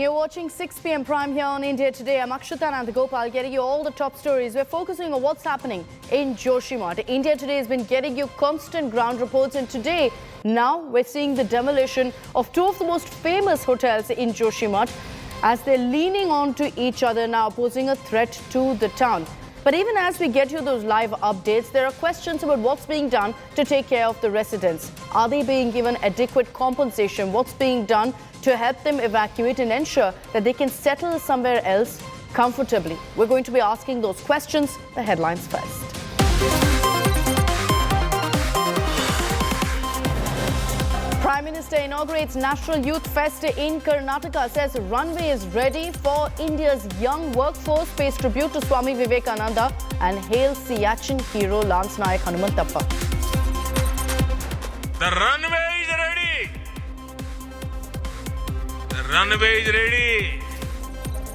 You're watching 6 p.m. Prime here on India Today. I'm Akshita Nandagopal, getting you all the top stories. We're focusing on what's happening in Joshimath. India Today has been getting you constant ground reports, and today, now we're seeing the demolition of two of the most famous hotels in Joshimath as they're leaning on to each other now, posing a threat to the town. But even as we get you those live updates, there are questions about what's being done to take care of the residents. Are they being given adequate compensation? What's being done to help them evacuate and ensure that they can settle somewhere else comfortably? We're going to be asking those questions. The headlines first. Prime Minister inaugurates National Youth Fest in Karnataka, says runway is ready for India's young workforce, pays tribute to Swami Vivekananda and hails Siachen hero Lance Nayak Hanumantappa. The runway is ready. The runway is ready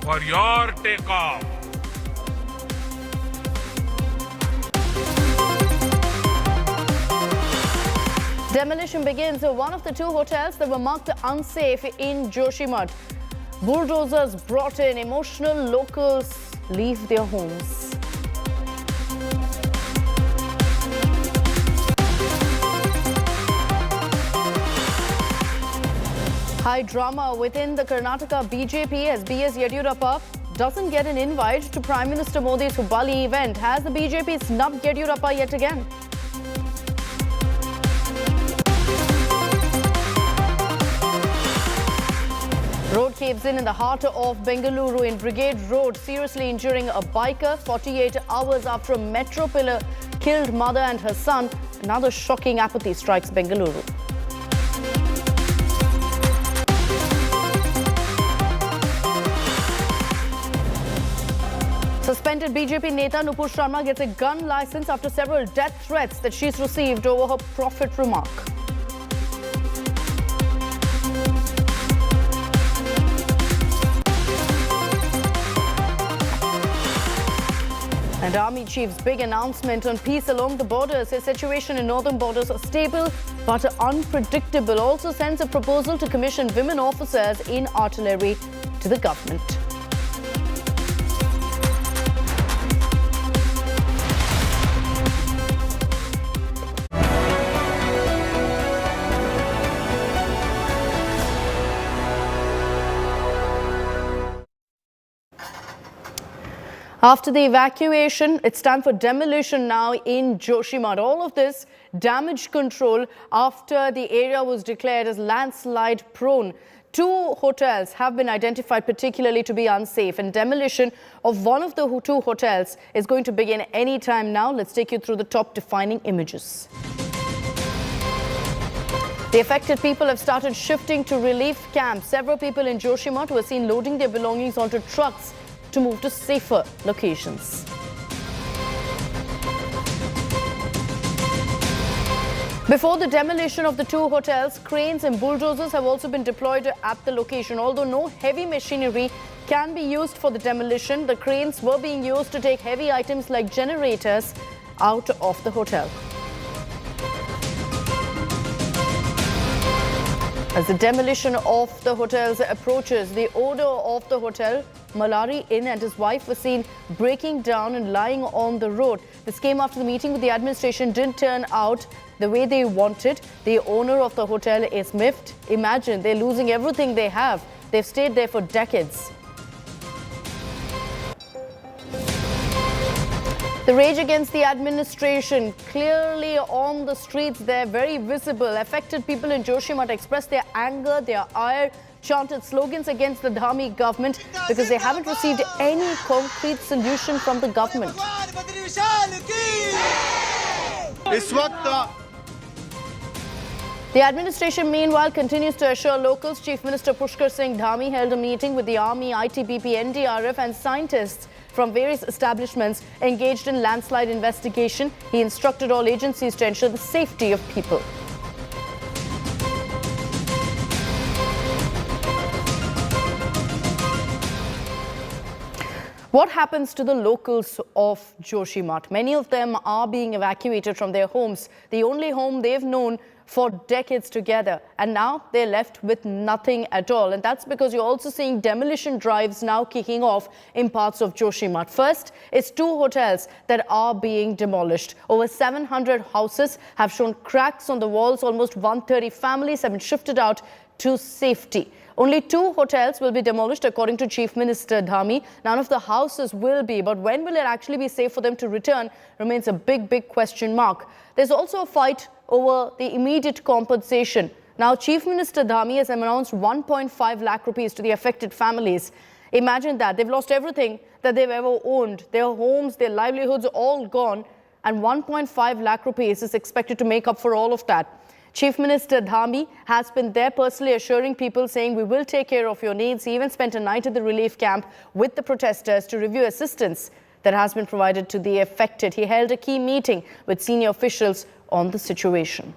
for your takeoff. Demolition begins at one of the two hotels that were marked unsafe in Joshimath. Bulldozers brought in, emotional locals leave their homes. High drama within the Karnataka BJP as B.S. Yediyurappa doesn't get an invite to Prime Minister Modi's Hubballi event. Has the BJP snubbed Yediyurappa yet again? Road caves in the heart of Bengaluru in Brigade Road, seriously injuring a biker 48 hours after a metro pillar killed mother and her son. Another shocking apathy strikes Bengaluru. Suspended BJP Neta Nupur Sharma gets a gun license after several death threats that she's received over her prophet remark. And Army Chief's big announcement on peace along the borders. His situation in northern borders are stable but unpredictable. Also sends a proposal to commission women officers in artillery to the government. After the evacuation, it's time for demolition now in Joshimath. All of this damage control after the area was declared as landslide prone. Two hotels have been identified particularly to be unsafe, and demolition of one of the two hotels is going to begin any time now. Let's take you through the top defining images. The affected people have started shifting to relief camps. Several people in Joshimath were seen loading their belongings onto trucks to move to safer locations. Before the demolition of the two hotels, cranes and bulldozers have also been deployed at the location. Although no heavy machinery can be used for the demolition, the cranes were being used to take heavy items like generators out of the hotel. As the demolition of the hotels approaches, the owner of the hotel, Malari Inn, and his wife were seen breaking down and lying on the road. This came after the meeting with the administration didn't turn out the way they wanted. The owner of the hotel is miffed. Imagine, they're losing everything they have. They've stayed there for decades. The rage against the administration clearly on the streets there, very visible. Affected people in Joshimath expressed their anger, their ire, chanted slogans against the Dhami government because they haven't received any concrete solution from the government. The administration, meanwhile, continues to assure locals. Chief Minister Pushkar Singh Dhami held a meeting with the Army, ITBP, NDRF and scientists from various establishments engaged in landslide investigation. He instructed all agencies to ensure the safety of people. What happens to the locals of Joshimath? Many of them are being evacuated from their homes. The only home they've known for decades together, and now they're left with nothing at all. And that's because you're also seeing demolition drives now kicking off in parts of Joshimath. First, it's 2 hotels that are being demolished. Over 700 houses have shown cracks on the walls. Almost 130 families have been shifted out to safety. Only 2 hotels will be demolished, according to Chief Minister Dhami. None of the houses will be, but when will it actually be safe for them to return remains a big question mark. There's also a fight over the immediate compensation. Now, Chief Minister Dhami has announced 1.5 lakh rupees to the affected families. Imagine that. They've lost everything that they've ever owned. Their homes, their livelihoods are all gone, and 1.5 lakh rupees is expected to make up for all of that. Chief Minister Dhami has been there personally assuring people, saying we will take care of your needs. He even spent a night at the relief camp with the protesters to review assistance that has been provided to the affected. He held a key meeting with senior officials on the situation.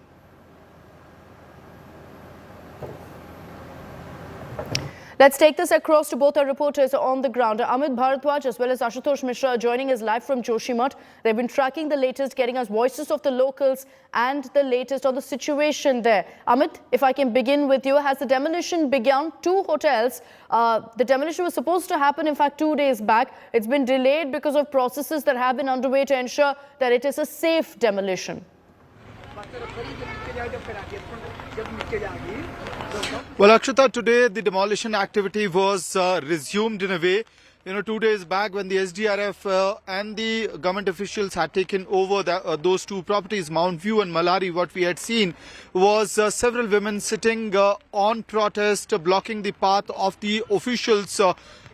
Let's take this across to both our reporters on the ground. Amit Bharadwaj as well as Ashutosh Mishra are joining us live from Joshimath. They've been tracking the latest, getting us voices of the locals and the latest on the situation there. Amit, if I can begin with you, has the demolition begun? 2 hotels. The demolition was supposed to happen, in fact, 2 days back. It's been delayed because of processes that have been underway to ensure that it is a safe demolition. Well, Akshita, today the demolition activity was resumed in a way. 2 days back when the SDRF and the government officials had taken over those 2 properties, Mount View and Malari, what we had seen was several women sitting on protest, blocking the path of the officials,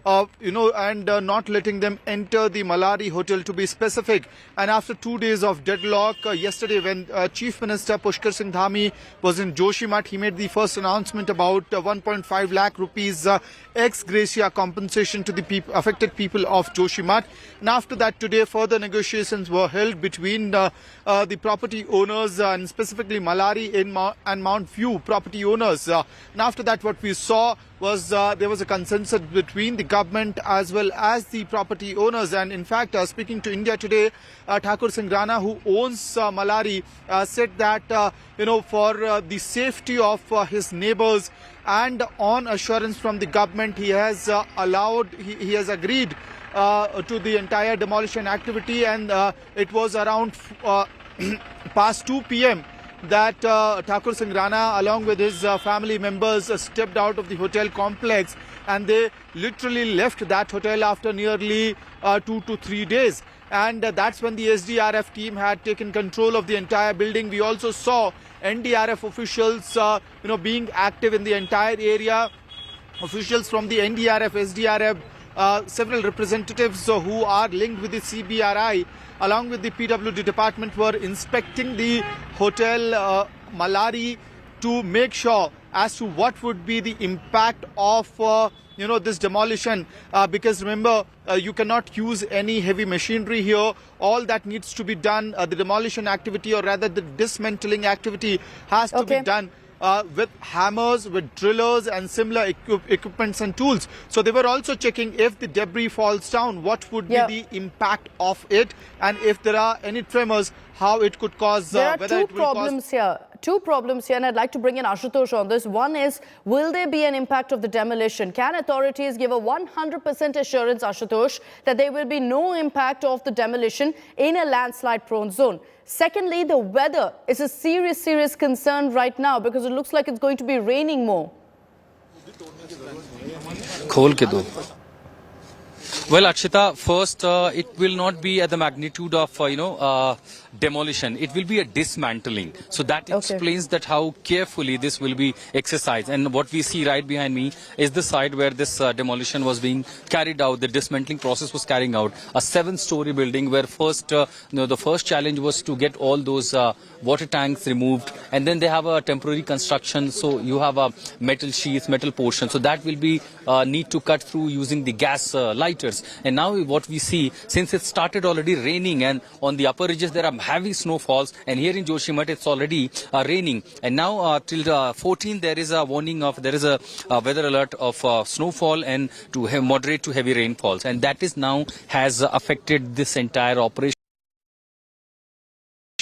and not letting them enter the Malari hotel, to be specific. And after 2 days of deadlock, yesterday when Chief Minister Pushkar Singh Dhami was in Joshimath, he made the first announcement about 1.5 lakh rupees ex gratia compensation to the affected people of Joshimath. And after that, today further negotiations were held between the property owners and specifically Malari and Mount View property owners. And after that, what we saw was there was a consensus between the government as well as the property owners. And in fact, speaking to India Today, Thakur Singh Rana, who owns Malari, said that for the safety of his neighbors and on assurance from the government, he has he has agreed to the entire demolition activity. And it was around past 2 p.m. that Thakur Singh Rana, along with his family members, stepped out of the hotel complex, and they literally left that hotel after nearly 2 to 3 days. And that's when the SDRF team had taken control of the entire building. We also saw NDRF officials, being active in the entire area. Officials from the NDRF, SDRF, several representatives who are linked with the CBRI, along with the PWD department, were inspecting the hotel Malari to make sure as to what would be the impact of this demolition, because remember, you cannot use any heavy machinery here. All that needs to be done, the demolition activity, or rather the dismantling activity, has to be done with hammers, with drillers and similar equipments and tools. So they were also checking if the debris falls down, what would be the impact of it, and if there are any tremors, how it could cause. There are two problems here, and I'd like to bring in Ashutosh on this. One is, will there be an impact of the demolition? Can authorities give a 100% assurance, Ashutosh, that there will be no impact of the demolition in a landslide-prone zone? Secondly, the weather is a serious concern right now, because it looks like it's going to be raining more. Well, Akshita, first, it will not be at the magnitude of, demolition. It will be a dismantling. So that explains that how carefully this will be exercised. And what we see right behind me is the site where this demolition was being carried out. The dismantling process was carrying out. A 7-story building where first, the first challenge was to get all those water tanks removed. And then they have a temporary construction. So you have a metal sheath, metal portion. So that will be need to cut through using the gas lighters. And now what we see, since it started already raining, and on the upper ridges there are heavy snowfalls, and here in Joshimath it's already raining. And now till 14 there is a warning of, there is a weather alert of snowfall and to moderate to heavy rainfalls. And that is now has affected this entire operation.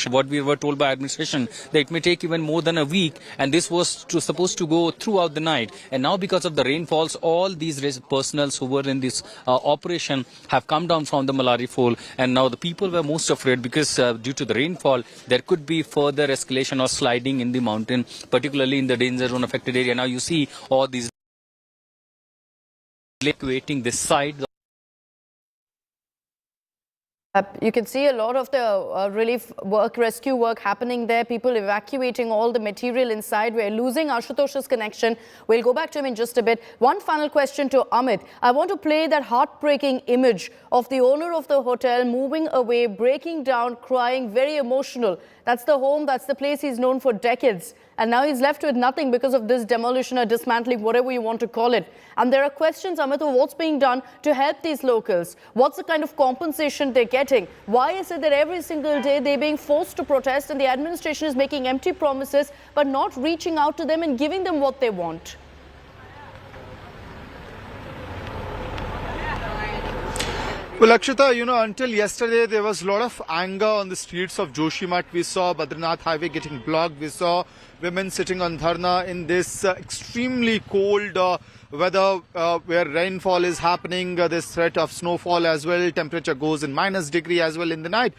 What we were told by administration that it may take even more than a week, and this was supposed to go throughout the night. And now because of the rainfalls, all these personnel who were in this operation have come down from the Malari Fall, and now the people were most afraid because due to the rainfall, there could be further escalation or sliding in the mountain, particularly in the danger zone affected area. Now you see all these evacuating this side. You can see a lot of the relief work, rescue work happening there. People evacuating all the material inside. We're losing Ashutosh's connection. We'll go back to him in just a bit. One final question to Amit. I want to play that heartbreaking image of the owner of the hotel moving away, breaking down, crying, very emotional. That's the home, that's the place he's known for decades. And now he's left with nothing because of this demolition or dismantling, whatever you want to call it. And there are questions, Amit, of what's being done to help these locals. What's the kind of compensation they're getting? Why is it that every single day they're being forced to protest and the administration is making empty promises but not reaching out to them and giving them what they want? Well, Akshita, until yesterday, there was a lot of anger on the streets of Joshimath. We saw Badrinath Highway getting blocked. We saw women sitting on dharna in this extremely cold weather where rainfall is happening. There's threat of snowfall as well. Temperature goes in -degree as well in the night.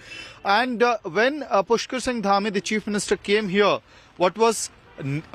And when Pushkar Singh Dhami, the Chief Minister, came here, what was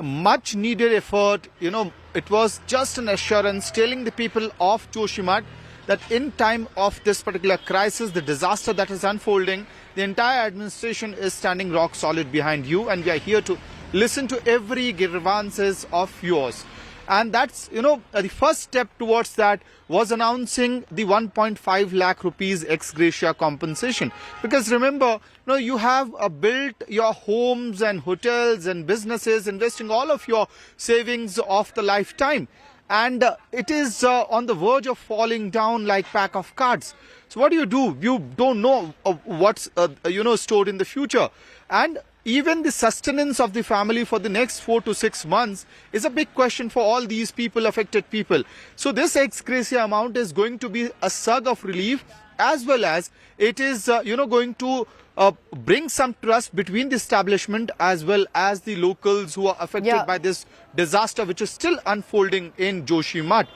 much needed effort, it was just an assurance telling the people of Joshimath that in time of this particular crisis, the disaster that is unfolding, the entire administration is standing rock solid behind you, and we are here to listen to every grievances of yours. And that's, the first step towards that was announcing the 1.5 lakh rupees ex gratia compensation. Because remember, you have built your homes and hotels and businesses, investing all of your savings of the lifetime. And it is on the verge of falling down like pack of cards. So what do? You don't know what's stored in the future. And even the sustenance of the family for the next 4 to 6 months is a big question for all these people, affected people. So this ex gratia amount is going to be a surge of relief, as well as it is going to bring some trust between the establishment as well as the locals who are affected by this disaster, which is still unfolding in Joshimath.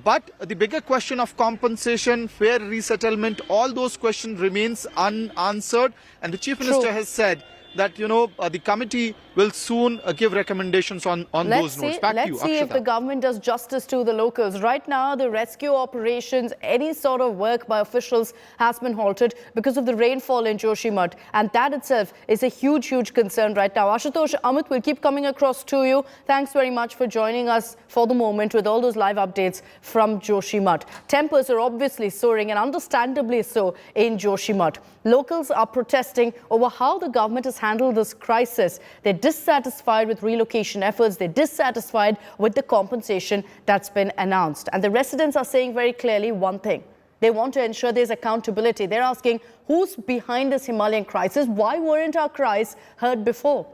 But the bigger question of compensation, fair resettlement, all those questions remains unanswered. And the Chief Minister has said that, the committee will soon give recommendations on those notes. Back to you, Let's see if the government does justice to the locals. Right now, the rescue operations, any sort of work by officials has been halted because of the rainfall in Joshimath. And that itself is a huge, huge concern right now. Ashutosh, Amit will keep coming across to you. Thanks very much for joining us for the moment with all those live updates from Joshimath. Tempers are obviously soaring, and understandably so, in Joshimath. Locals are protesting over how the government has handled this crisis. They're dissatisfied with relocation efforts. They're dissatisfied with the compensation that's been announced. And the residents are saying very clearly one thing. They want to ensure there's accountability. They're asking, who's behind this Himalayan crisis? Why weren't our cries heard before?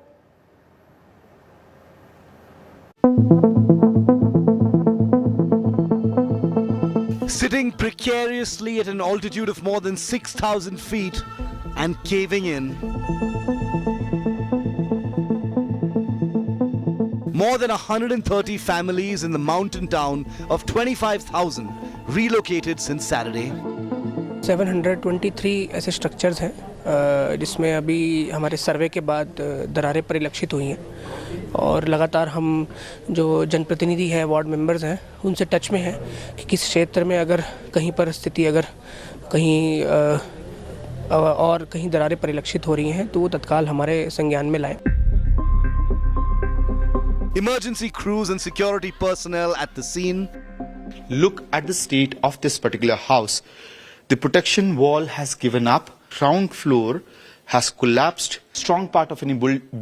Sitting precariously at an altitude of more than 6,000 feet and caving in. More than 130 families in the mountain town of 25,000 relocated since Saturday. 723 ऐसे structures हैं जिसमें अभी हमारे सर्वे के बाद दरारें परिलक्षित हुई हैं और लगातार हम जो जनप्रतिनिधि हैं, वार्ड मेंबर्स हैं, उनसे टच में हैं कि किस क्षेत्र में अगर कहीं पर स्थिति अगर कहीं और कहीं दरारें परिलक्षित हो रही हैं तो वो तत्काल हमारे संज्ञान में लाएं। Emergency crews and security personnel at the scene. Look at the state of this particular house. The protection wall has given up. Ground floor has collapsed. Strong part of any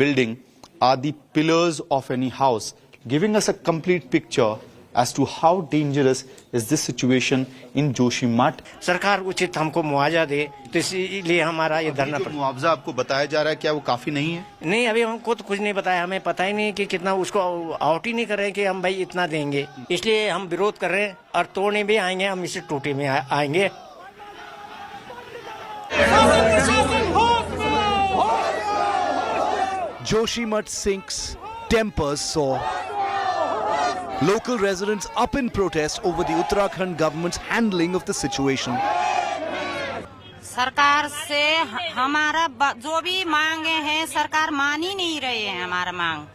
building are the pillars of any house, giving us a complete picture as to how dangerous is this situation in Joshimath. सरकार उचित हमको मुआवजा दे, तो इसीलिए हमारा ये धरना पर। मुआवजा आपको बताया जा रहा है, क्या वो काफी नहीं है? नहीं, अभी हमको तो कुछ नहीं बताया, हमें पता ही नहीं कि कितना, उसको आउट ही नहीं कर रहे हैं कि हम भाई इतना देंगे। इसलिए हम विरोध कर रहे हैं और तोड़ने भी आएंगे, हम इसे टूटे में आएंगे। Joshimath sinks, tempers soar. Local residents up in protest over the Uttarakhand government's handling of the situation. सरकार से हमारा जो भी मांगे हैं सरकार मान ही नहीं रहे हैं हमारा मांग।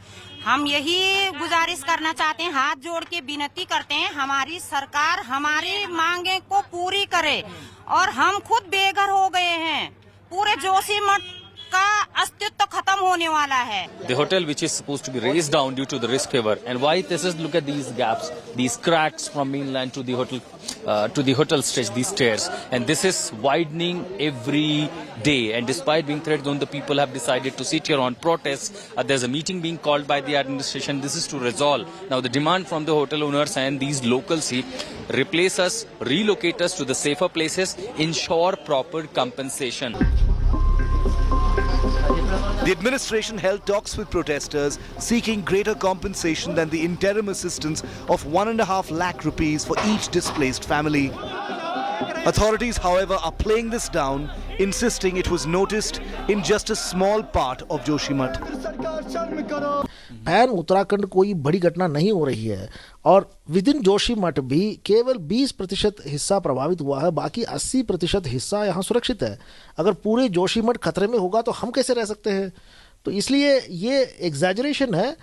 हम यही गुजारिश करना चाहते हैं, हाथ जोड़ के विनती करते हैं हमारी सरकार हमारी मांगे को पूरी करे। और हम खुद बेघर हो गए हैं, पूरे जोशीमठ का अस्तित्व खत्म होने वाला है। The hotel which is supposed to be raised down due to the risk waiver, and why this is, look at these gaps, these cracks from mainland to the hotel stretch, these stairs, and this is widening every day. And despite being threat zone, the people have decided to sit here on protest. There's a meeting being called by the administration. This is to resolve. Now the demand from the hotel owners and these locals, replace us, relocate us to the safer places, ensure proper compensation. The administration held talks with protesters seeking greater compensation than the interim assistance of 1.5 lakh rupees for each displaced family. Authorities, however, are playing this down, insisting it was noticed in just a small part of Joshimath. Pan Uttarakhand कोई बड़ी घटना नहीं हो रही है और with in Joshimath भी केवल 20% हिस्सा प्रभावित हुआ है, बाकी 80% हिस्सा यहाँ सुरक्षित है। अगर पूरे जोशीमठ खतरे में होगा तो हम कैसे रह सकते हैं? तो इसलिए ये एग्जैजरेशन है।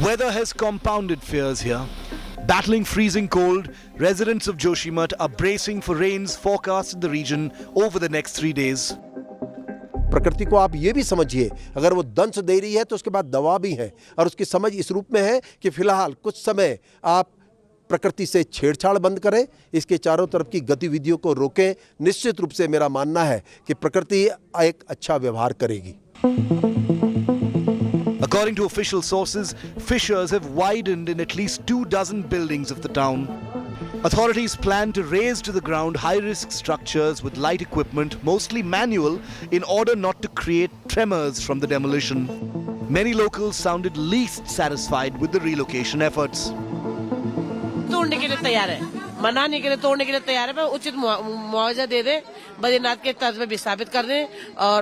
Weather has compounded fears here. Battling freezing cold, residents of Joshimath are bracing for rains forecast in the region over the next 3 days. प्रकृति को आप ये भी समझिए, अगर वो दंश दे रही है तो उसके बाद दवा भी है, और उसकी समझ इस रूप में है कि फिलहाल कुछ समय आप प्रकृति से छेड़छाड़ बंद करें, इसके चारों तरफ की गतिविधियों को रोकें। निश्चित रूप से मेरा मानना है कि प्रकृति एक अच्छा व्यवहार करेगी। According to official sources, fissures have widened in at least 24 buildings of the town. Authorities plan to raise to the ground high-risk structures with light equipment, mostly manual, in order not to create tremors from the demolition. Many locals sounded least satisfied with the relocation efforts. तोड़ने के लिए तैयार है, मनाने के लिए, तोड़ने के लिए तैयार है, पर उचित मुआवजा दे दे, बद्रीनाथ के तर्ज में विस्थापित कर दें और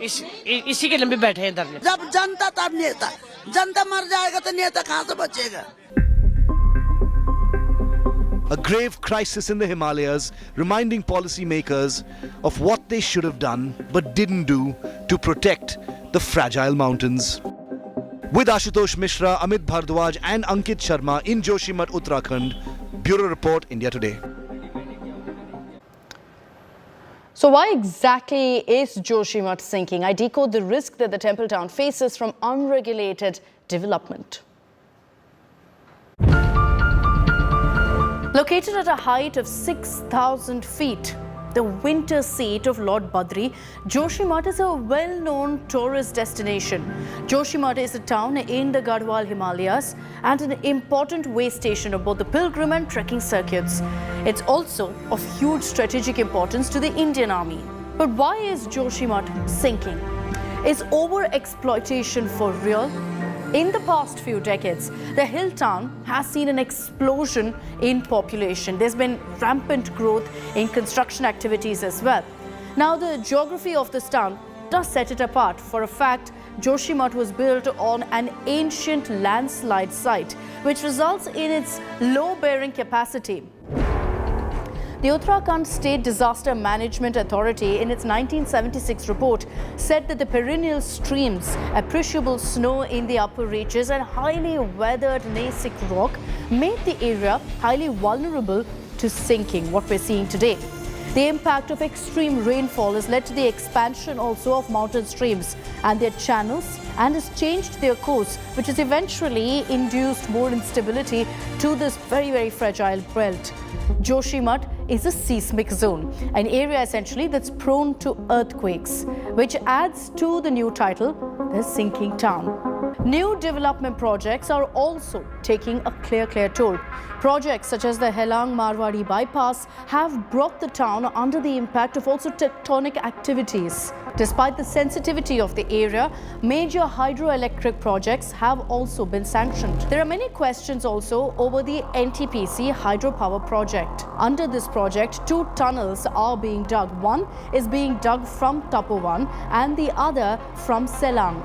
इसी के लंबे बैठे हैं धरने। जब जनता तब नेता, जनता मर जाएगा तो नेता कहाँ से बचेगा? A grave crisis in the Himalayas, reminding policymakers of what they should have done but didn't do to protect the fragile mountains. With Ashutosh Mishra, Amit Bhardwaj and Ankit Sharma in Joshimath, Uttarakhand, Bureau Report, India Today. So why exactly is Joshimath sinking? I decode the risk that the temple town faces from unregulated development. Located at a height of 6,000 feet, the winter seat of Lord Badri, Joshimath is a well-known tourist destination. Joshimath is a town in the Garhwal Himalayas and an important way station of both the pilgrim and trekking circuits. It's also of huge strategic importance to the Indian Army. But why is Joshimath sinking? Is over-exploitation for real? In the past few decades, the hill town has seen an explosion in population. There's been rampant growth in construction activities as well. Now, the geography of this town does set it apart. For a fact, Joshimath was built on an ancient landslide site, which results in its low bearing capacity. The Uttarakhand State Disaster Management Authority, in its 1976 report, said that the perennial streams, appreciable snow in the upper reaches and highly weathered gneissic rock made the area highly vulnerable to sinking, what we're seeing today. The impact of extreme rainfall has led to the expansion also of mountain streams and their channels and has changed their course, which has eventually induced more instability to this very, very fragile belt. Joshimath is a seismic zone, an area essentially that's prone to earthquakes, which adds to the new title, the sinking town. New development projects are also taking a clear toll. Projects such as the Helang Marwadi bypass have brought the town under the impact of also tectonic activities. Despite the sensitivity of the area, major hydroelectric projects have also been sanctioned. There are many questions also over the NTPC hydropower project. Under this project, 2 tunnels are being dug. One is being dug from Tapovan and the other from Selang.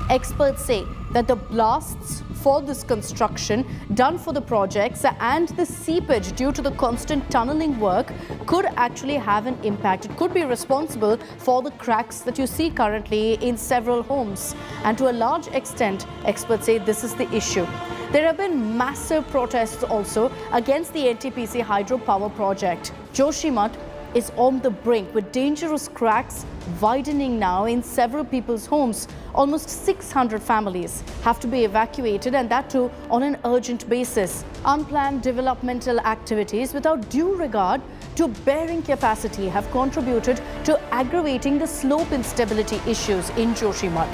Experts say that the blasts for this construction done for the projects and the seepage due to the constant tunneling work could actually have an impact. It could be responsible for the cracks that you see currently in several homes. And to a large extent, experts say this is the issue. There have been massive protests also against the NTPC hydropower project. Joshimath is on the brink with dangerous cracks widening now in several people's homes. Almost 600 families have to be evacuated, and that too on an urgent basis. Unplanned developmental activities without due regard to bearing capacity have contributed to aggravating the slope instability issues in Joshimath.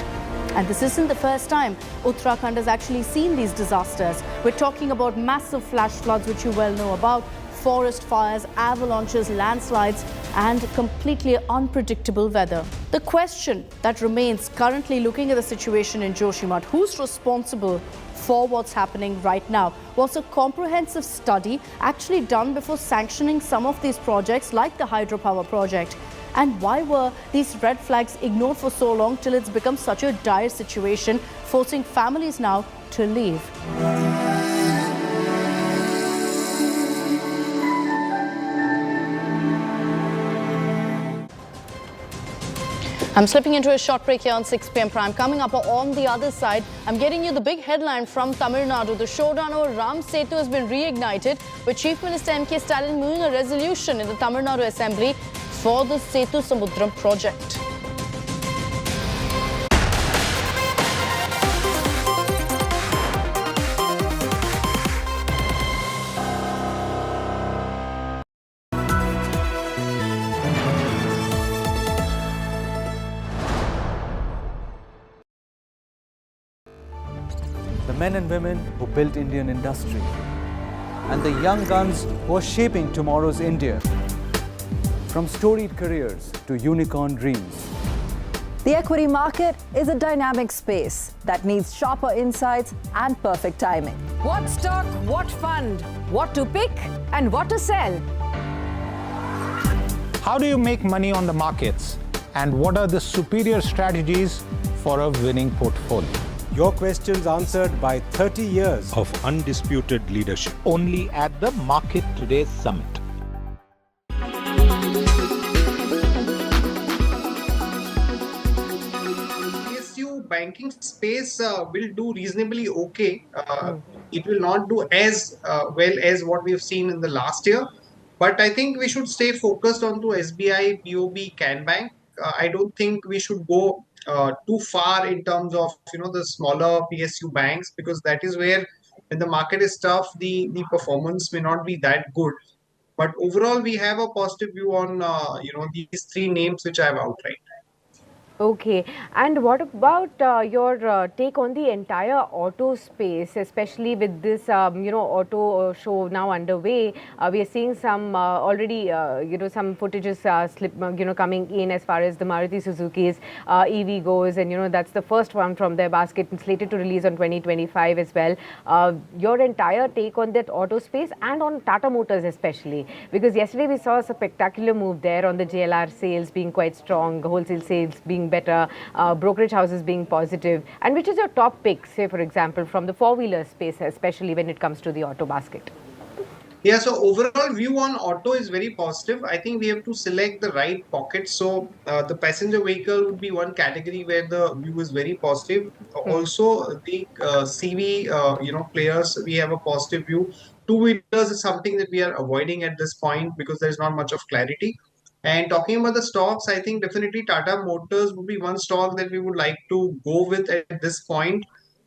And this isn't the first time Uttarakhand has actually seen these disasters. We're talking about massive flash floods, which you well know about, forest fires, avalanches, landslides, and completely unpredictable weather. The question that remains currently, looking at the situation in Joshimath, who's responsible for what's happening right now? Was a comprehensive study actually done before sanctioning some of these projects like the hydropower project? And why were these red flags ignored for so long till it's become such a dire situation, forcing families now to leave? I'm slipping into a short break here on 6 p.m. Prime. Coming up on the other side, I'm getting you the big headline from Tamil Nadu. The showdown over Ram Setu has been reignited, with Chief Minister M.K. Stalin moving a resolution in the Tamil Nadu Assembly for the Setu Samudram project. The men and women who built Indian industry, and the young guns who are shaping tomorrow's India. From storied careers to unicorn dreams. The equity market is a dynamic space that needs sharper insights and perfect timing. What stock, what fund, what to pick and what to sell. How do you make money on the markets? And what are the superior strategies for a winning portfolio? Your questions answered by 30 years of undisputed leadership. Only at the Market Today Summit. PSU banking space will do reasonably okay. It will not do as well as what we have seen in the last year. But I think we should stay focused on to SBI, BOB, Can Bank. I don't think we should go too far in terms of the smaller PSU banks, because that is where when the market is tough, the performance may not be that good. But overall, we have a positive view on these 3 names which I have outlined. Okay, and what about your take on the entire auto space, especially with this, auto show now underway? We are seeing some already, some footages coming in as far as the Maruti Suzuki's EV goes, and that's the first one from their basket, slated to release on 2025 as well. Your entire take on that auto space and on Tata Motors especially, because yesterday we saw a spectacular move there on the JLR sales being quite strong, wholesale sales being better, brokerage houses being positive. And which is your top pick, say for example, from the four-wheeler space, especially when it comes to the auto basket? Yeah, so overall view on auto is very positive. I think we have to select the right pocket. So the passenger vehicle would be one category where the view is very positive. Also the CV, players, we have a positive view. Two-wheelers is something that we are avoiding at this point because there's not much of clarity. And talking about the stocks, I think definitely Tata Motors would be one stock that we would like to go with at this point,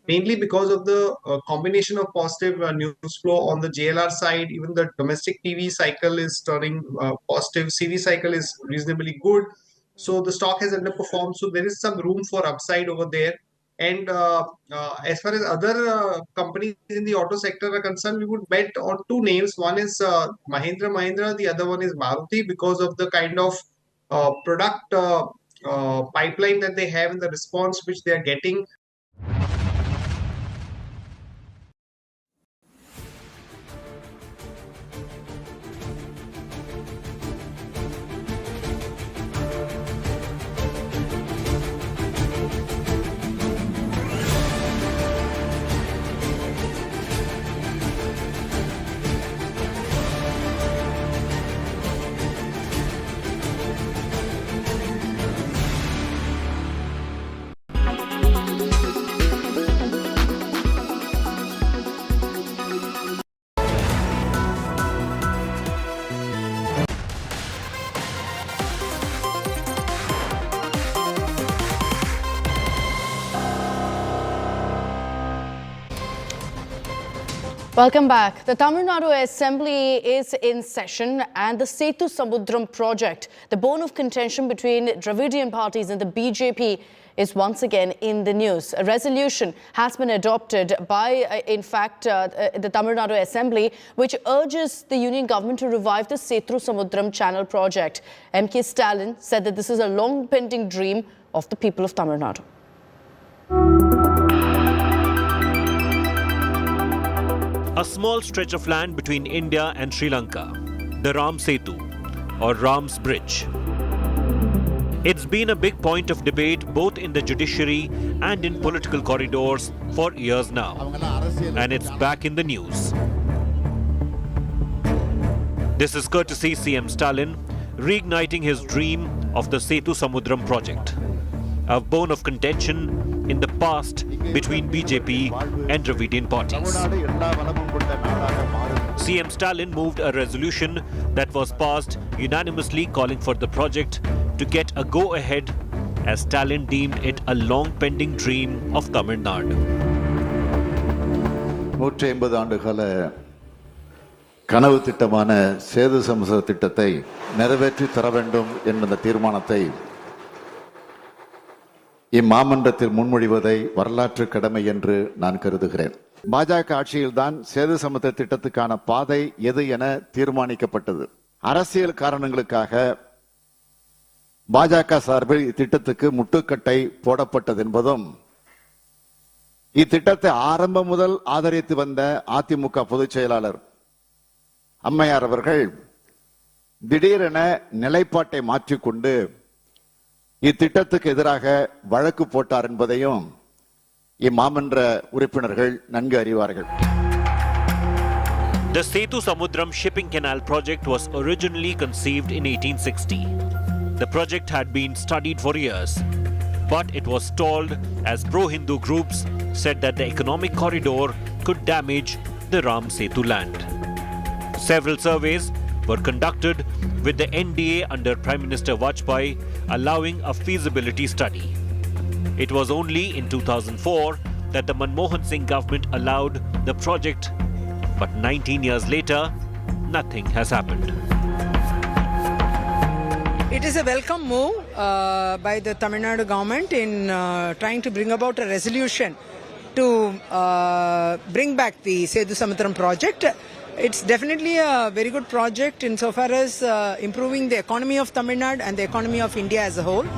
mainly because of the combination of positive news flow on the JLR side. Even the domestic PV cycle is turning positive. CV cycle is reasonably good. So the stock has underperformed. So there is some room for upside over there. And as far as other companies in the auto sector are concerned, we would bet on two names. One is Mahindra, the other one is Maruti, because of the kind of product pipeline that they have and the response which they are getting. Welcome back. The Tamil Nadu Assembly is in session and the Setu Samudram project, the bone of contention between Dravidian parties and the BJP, is once again in the news. A resolution has been adopted by, in fact, the Tamil Nadu Assembly, which urges the union government to revive the Setu Samudram channel project. M.K. Stalin said that this is a long-pending dream of the people of Tamil Nadu. A small stretch of land between India and Sri Lanka, the Ram Setu, or Ram's Bridge. It's been a big point of debate both in the judiciary and in political corridors for years now, and it's back in the news. This is courtesy CM Stalin reigniting his dream of the Setu Samudram project, a bone of contention in the past between BJP and Dravidian parties. CM Stalin moved a resolution that was passed unanimously calling for the project to get a go-ahead, as Stalin deemed it a long-pending dream of Tamil Nadu. 150 ஆண்டுகால கனவு திட்டமான சேது சமுத்திர திட்டத்தை நிறைவேற்றி தர வேண்டும் என்ற தீர்மானத்தை இம்மாமன்றத்தில் முன்மொழிவதை வரலாற்று கடமை என்று நான் கருதுகிறேன். பாஜக ஆட்சியில்தான் சேது சமுத்திர திட்டத்துக்கான பாதை எது என தீர்மானிக்கப்பட்டது. அரசியல் காரணங்களுக்காக பாஜக சார்பில் இத்திட்டத்துக்கு முட்டுக்கட்டை போடப்பட்டது என்பதும், இத்திட்டத்தை ஆரம்பம் முதல் ஆதரித்து வந்த அதிமுக பொதுச் செயலாளர் அம்மையார் அவர்கள் திடீரென நிலைப்பாட்டை மாற்றிக்கொண்டு இத்திட்டத்துக்கு எதிராக வழக்கு போட்டார் என்பதையும் இம்மாமன்ற உறுப்பினர்கள் நன்கு அறிவார்கள். The Setu Samudram shipping canal project was originally conceived in 1860. The project had been studied for years, but it was stalled as pro-Hindu groups said that the economic corridor could damage the Ram Setu land. Several surveys were conducted with the NDA under Prime Minister Vajpayee allowing a feasibility study. It was only in 2004 that the Manmohan Singh government allowed the project, but 19 years later, nothing has happened. It is a welcome move by the Tamil Nadu government in trying to bring about a resolution to bring back the Setu Samudram project. It's definitely a very good project insofar as improving the economy of Tamil Nadu and the economy of India as a whole.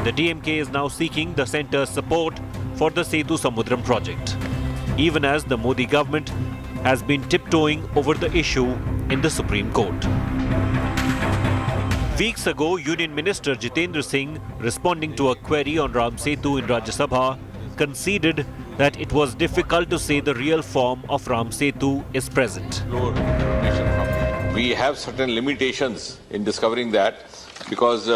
The DMK is now seeking the centre's support for the Setu Samudram project, even as the Modi government has been tiptoeing over the issue in the Supreme Court. Weeks ago, Union Minister Jitendra Singh, responding to a query on Ram Setu in Rajya Sabha, conceded that it was difficult to say the real form of Ram Setu is present. We have certain limitations in discovering that because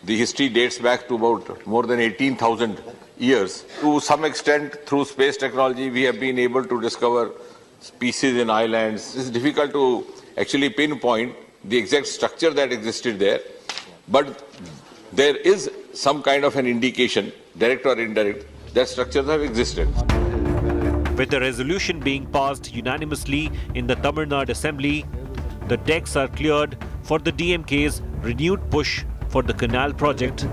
the history dates back to about more than 18,000 years. To some extent, through space technology, we have been able to discover species in islands. It's difficult to actually pinpoint the exact structure that existed there, but there is some kind of an indication, direct or indirect, that structures have existed. With the resolution being passed unanimously in the Tamil Nadu Assembly, the decks are cleared for the DMK's renewed push for the canal project.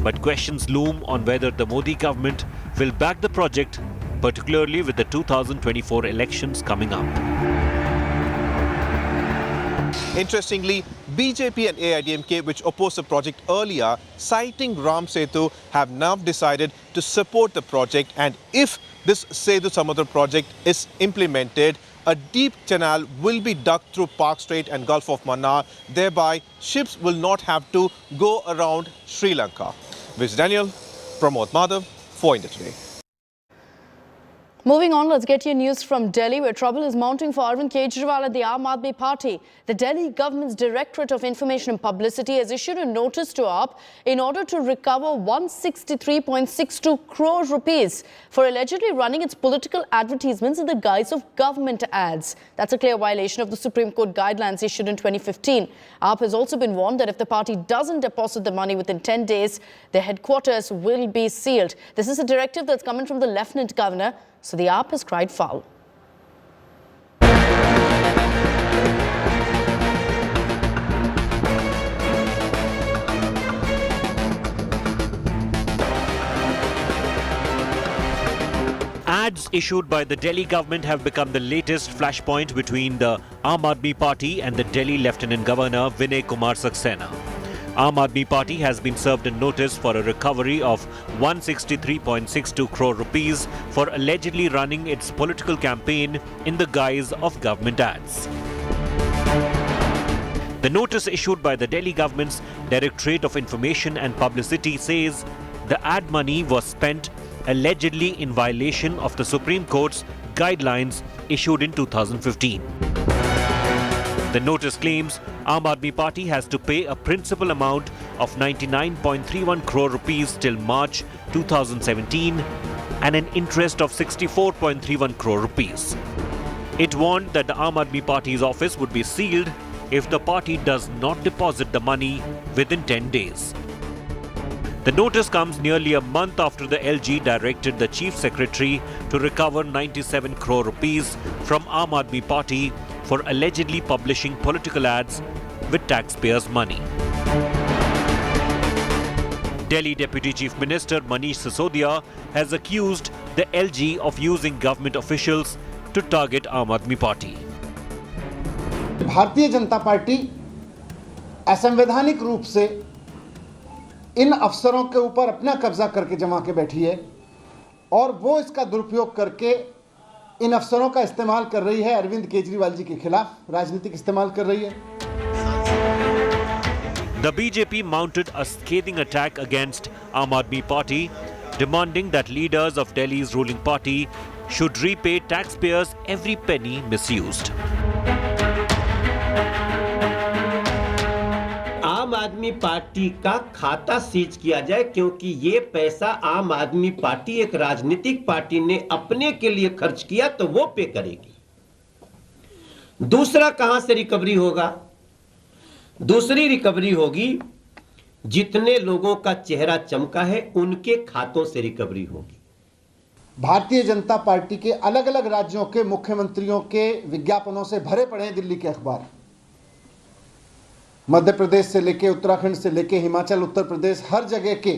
But questions loom on whether the Modi government will back the project, particularly with the 2024 elections coming up. Interestingly, BJP and AIDMK, which opposed the project earlier, citing Ram Setu, have now decided to support the project. And if this Setu Samudra project is implemented, a deep canal will be dug through Park Strait and Gulf of Mannar. Thereby, ships will not have to go around Sri Lanka. Viz Daniel, Pramod Madhav, for India Today. Moving on, let's get you news from Delhi, where trouble is mounting for Arvind Kejriwal and the Aam Aadmi Party. The Delhi government's Directorate of Information and Publicity has issued a notice to AAP in order to recover 163.62 crore rupees for allegedly running its political advertisements in the guise of government ads. That's a clear violation of the Supreme Court guidelines issued in 2015. AAP has also been warned that if the party doesn't deposit the money within 10 days, their headquarters will be sealed. This is a directive that's coming from the Lieutenant Governor. So the AAP has cried foul. Ads issued by the Delhi government have become the latest flashpoint between the Aam Aadmi Party and the Delhi Lieutenant Governor Vinay Kumar Saxena. Aam Aadmi Party has been served a notice for a recovery of 163.62 crore rupees for allegedly running its political campaign in the guise of government ads. The notice issued by the Delhi government's Directorate of Information and Publicity says the ad money was spent allegedly in violation of the Supreme Court's guidelines issued in 2015. The notice claims Aam Aadmi Party has to pay a principal amount of 99.31 crore rupees till March 2017 and an interest of 64.31 crore rupees. It warned that the Aam Aadmi Party's office would be sealed if the party does not deposit the money within 10 days. The notice comes nearly a month after the LG directed the Chief Secretary to recover 97 crore rupees from Aam Aadmi Party for allegedly publishing political ads with taxpayers' money. Delhi Deputy Chief Minister Manish Sisodia has accused the LG of using government officials to target Aam Aadmi Party. Bharatiya Janata party असंवैधानिक रूप से इन अफसरों के ऊपर अपना कब्जा करके जमा के बैठी है और वो इसका दुरुपयोग करके इन अफसरों का इस्तेमाल कर रही है अरविंद केजरीवाल जी के खिलाफ राजनीतिक इस्तेमाल कर रही है. The BJP mounted a scathing attack against Aam Aadmi Party, demanding that leaders of Delhi's ruling party should repay taxpayers every penny misused. आम आदमी पार्टी का खाता सीज किया जाए क्योंकि ये पैसा आम आदमी पार्टी एक राजनीतिक पार्टी ने अपने के लिए खर्च किया तो वो पे करेगी. दूसरा कहां से रिकवरी होगा? दूसरी रिकवरी होगी जितने लोगों का चेहरा चमका है उनके खातों से रिकवरी होगी. भारतीय जनता पार्टी के अलग अलग राज्यों के मुख्यमंत्रियों के विज्ञापनों से भरे पड़े हैं दिल्ली के अखबार. मध्य प्रदेश से लेके उत्तराखंड से लेके हिमाचल उत्तर प्रदेश हर जगह के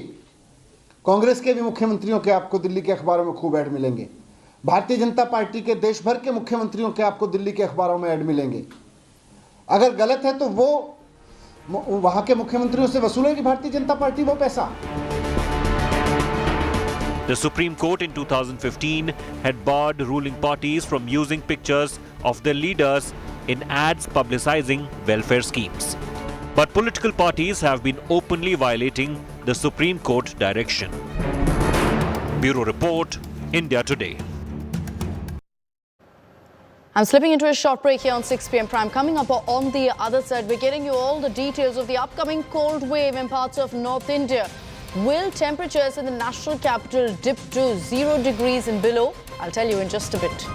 कांग्रेस के भी मुख्यमंत्रियों के आपको दिल्ली के अखबारों में खूब ऐड मिलेंगे. भारतीय जनता पार्टी के देश भर के मुख्यमंत्रियों के आपको दिल्ली के अखबारों में ऐड मिलेंगे. अगर गलत है तो वो वहां के मुख्यमंत्रियों से वसूलेगी भारतीय जनता पार्टी वो पैसा. The Supreme Court in 2015 had barred ruling parties from using pictures of their leaders in ads publicizing welfare schemes. But political parties have been openly violating the Supreme Court direction. Bureau Report, India Today. I'm slipping into a short break here on 6 p.m. Prime. Coming up on the other side, we're getting you all the details of the upcoming cold wave in parts of North India. Will temperatures in the national capital dip to 0 degrees and below? I'll tell you in just a bit.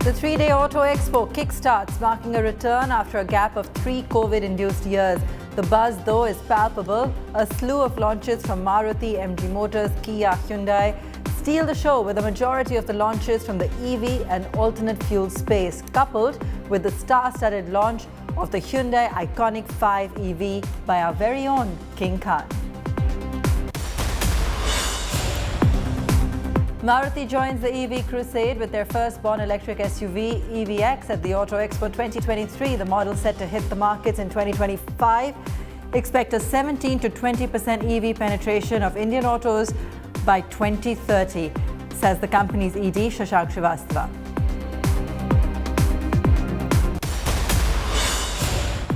The three-day Auto Expo kickstarts, marking a return after a gap of 3 COVID-induced years. The buzz, though, is palpable. A slew of launches from Maruti, MG Motors, Kia, Hyundai steal the show, with the majority of the launches from the EV and alternate fuel space, coupled with the star-studded launch of the Hyundai iconic 5 EV by our very own King Khan. Maruti joins the EV crusade with their first-born electric SUV, EVX, at the Auto Expo 2023. The model set to hit the markets in 2025. Expect a 17 to 20% EV penetration of Indian autos by 2030, says the company's ED, Joshimath.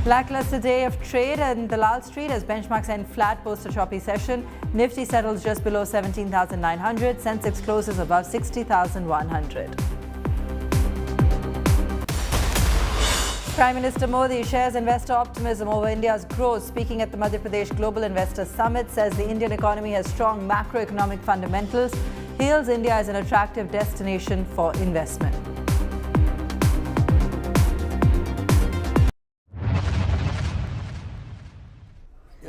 Lackluster day of trade in the Lal Street as benchmarks end flat post a choppy session. Nifty settles just below 17,900. Sensex closes above 60,100. Prime Minister Modi shares investor optimism over India's growth. Speaking at the Madhya Pradesh Global Investor Summit, says the Indian economy has strong macroeconomic fundamentals. Hails India as an attractive destination for investment.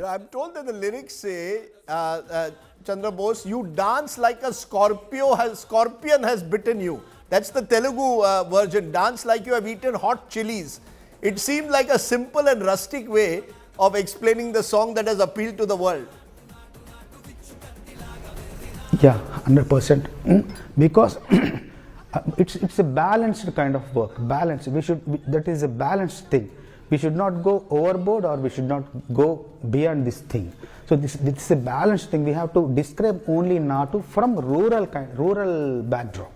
I'm told that the lyrics say, Chandra Bose, you dance like a scorpion has bitten you. That's the Telugu version. Dance like you have eaten hot chilies. It seemed like a simple and rustic way of explaining the song that has appealed to the world. Yeah, 100%. Because it's a balanced kind of work. Balance. That is a balanced thing. We should not go overboard, or we should not go beyond this thing. So this is a balanced thing. We have to describe only Natu from rural backdrop.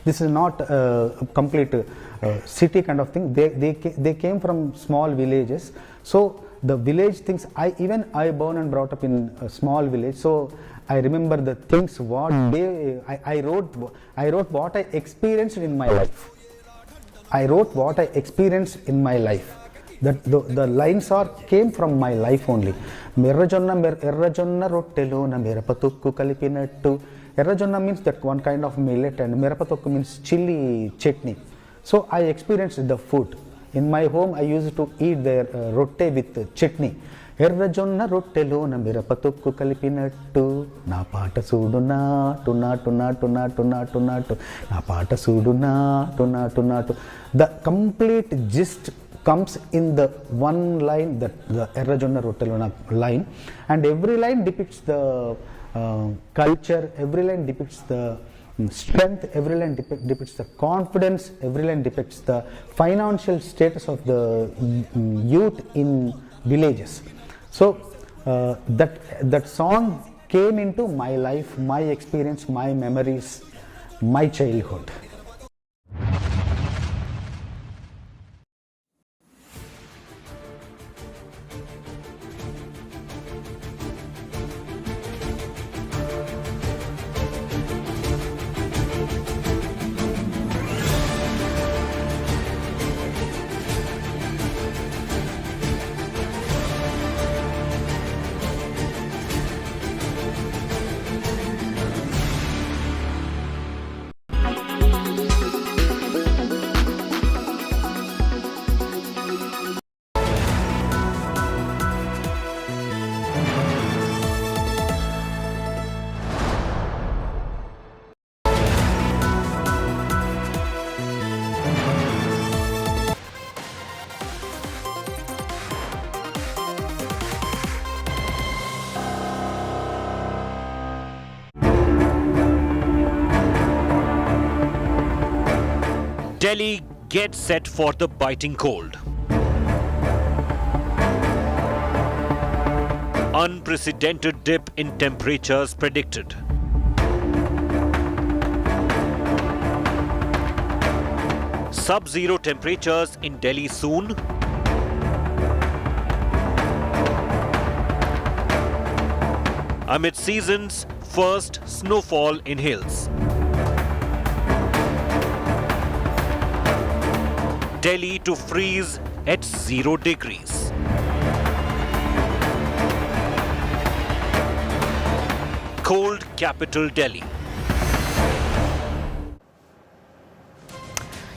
This is not a complete city kind of thing. They came from small villages. So the village things, I born and brought up in a small village. So I remember the things what I wrote what I experienced in my life. I wrote what I experienced in my life. That the lines came from my life only. Errajonna rottelona merapatukku kalipinattu. Errajonna means that one kind of millet, and merapatukku means chili chutney. So I experienced the food. In my home, I used to eat the rotte with chutney. Errajonna rottelona merapatukku kalipinattu. Na paata sudu natu natu natu natu natu natu. Na paata sudu natu natu natu. The complete gist comes in the one line, that the Errajonna Rottelona line, and every line depicts the culture, every line depicts the strength, every line depicts the confidence, every line depicts the financial status of the youth in villages. So that song came into my life, my experience, my memories, my childhood. Delhi gets set for the biting cold. Unprecedented dip in temperatures predicted. Sub-zero temperatures in Delhi soon. Amid season's first snowfall in hills. Delhi to freeze at 0 degrees. Cold capital Delhi.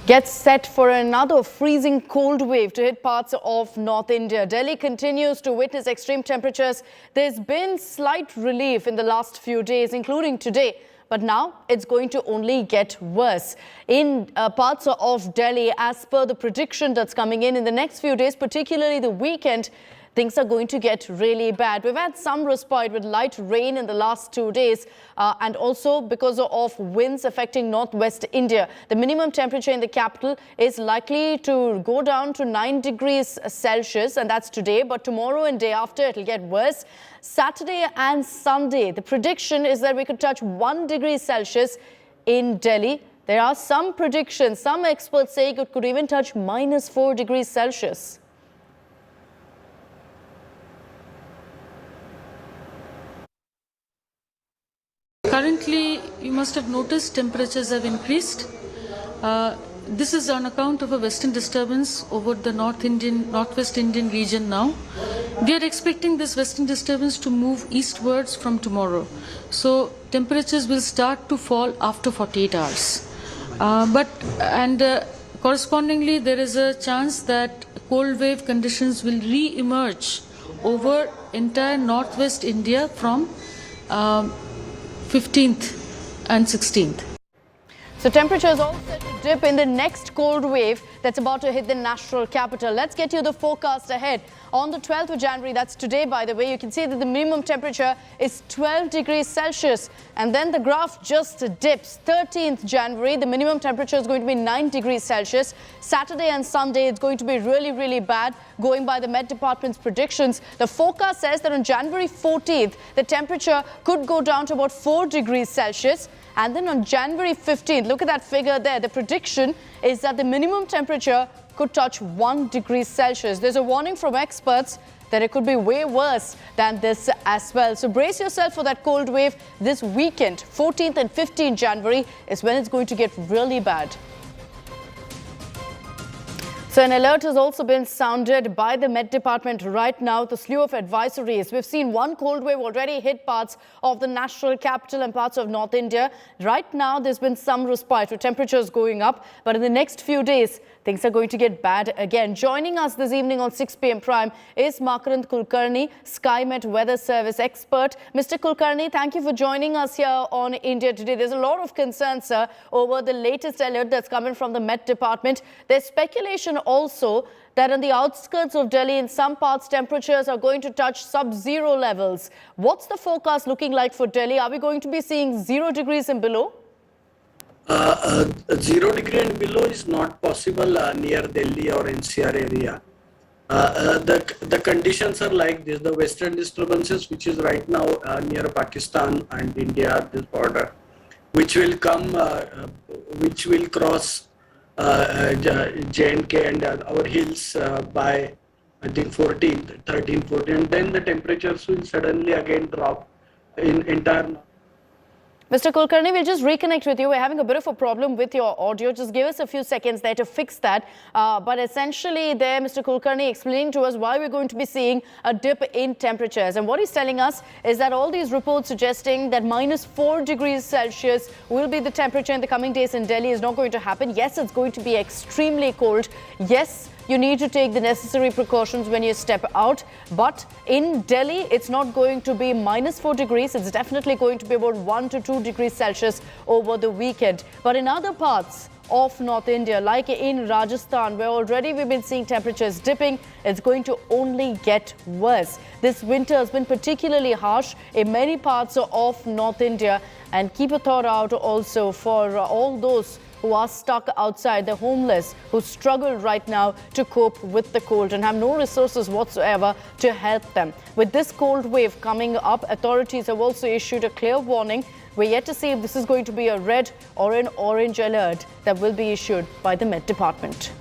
Gets set for another freezing cold wave to hit parts of North India. Delhi continues to witness extreme temperatures. There's been slight relief in the last few days, including today. But now it's going to only get worse in parts of Delhi. As per the prediction that's coming in the next few days, particularly the weekend, things are going to get really bad. We've had some respite with light rain in the last 2 days and also because of winds affecting northwest India. The minimum temperature in the capital is likely to go down to 9 degrees Celsius, and that's today. But tomorrow and day after, it'll get worse. Saturday and Sunday, the prediction is that we could touch 1 degree Celsius in Delhi. There are some predictions, some experts saying it could even touch -4 degrees Celsius. Currently, you must have noticed temperatures have increased. This is on account of a western disturbance over the northwest Indian region now. We are expecting this western disturbance to move eastwards from tomorrow. So temperatures will start to fall after 48 hours. Correspondingly, there is a chance that cold wave conditions will re-emerge over entire northwest India from 15th and 16th. So temperatures all set to dip in the next cold wave that's about to hit the national capital. Let's get you the forecast ahead. On the 12th of January, that's today, by the way, you can see that the minimum temperature is 12 degrees Celsius. And then the graph just dips. 13th January, the minimum temperature is going to be 9 degrees Celsius. Saturday and Sunday, it's going to be really, really bad, going by the Met Department's predictions. The forecast says that on January 14th, the temperature could go down to about 4 degrees Celsius. And then on January 15th, look at that figure there. The prediction is that the minimum temperature could touch 1 degree Celsius. There's a warning from experts that it could be way worse than this as well. So brace yourself for that cold wave this weekend. 14th and 15th January is when it's going to get really bad. So an alert has also been sounded by the Met Department right now. The slew of advisories. We've seen one cold wave already hit parts of the national capital and parts of North India. Right now, there's been some respite with temperatures going up. But in the next few days, things are going to get bad again. Joining us this evening on 6 p.m. Prime is Makarand Kulkarni, SkyMet Weather Service expert. Mr. Kulkarni, thank you for joining us here on India Today. There's a lot of concern, sir, over the latest alert that's coming from the Met Department. There's speculation also that on the outskirts of Delhi, in some parts, temperatures are going to touch sub-zero levels. What's the forecast looking like for Delhi? Are we going to be seeing 0 degrees and below? 0 degree and below is not possible near Delhi or NCR area. The conditions are like this: the western disturbances, which is right now near Pakistan and India, this border, which will come, which will cross J&K and our hills by I think 13th, 14th, and then the temperatures will suddenly again drop in entire. Mr. Kulkarni, we'll just reconnect with you. We're having a bit of a problem with your audio. Just give us a few seconds there to fix that. But essentially there, Mr. Kulkarni explaining to us why we're going to be seeing a dip in temperatures. And what he's telling us is that all these reports suggesting that -4 degrees Celsius will be the temperature in the coming days in Delhi is not going to happen. Yes, it's going to be extremely cold. Yes, you need to take the necessary precautions when you step out. But in Delhi, it's not going to be -4 degrees. It's definitely going to be about 1 to 2 degrees Celsius over the weekend. But in other parts of North India, like in Rajasthan, where already we've been seeing temperatures dipping, it's going to only get worse. This winter has been particularly harsh in many parts of North India. And keep a thought out also for all those who are stuck outside, the homeless, who struggle right now to cope with the cold and have no resources whatsoever to help them. With this cold wave coming up, authorities have also issued a clear warning. We're yet to see if this is going to be a red or an orange alert that will be issued by the Met Department.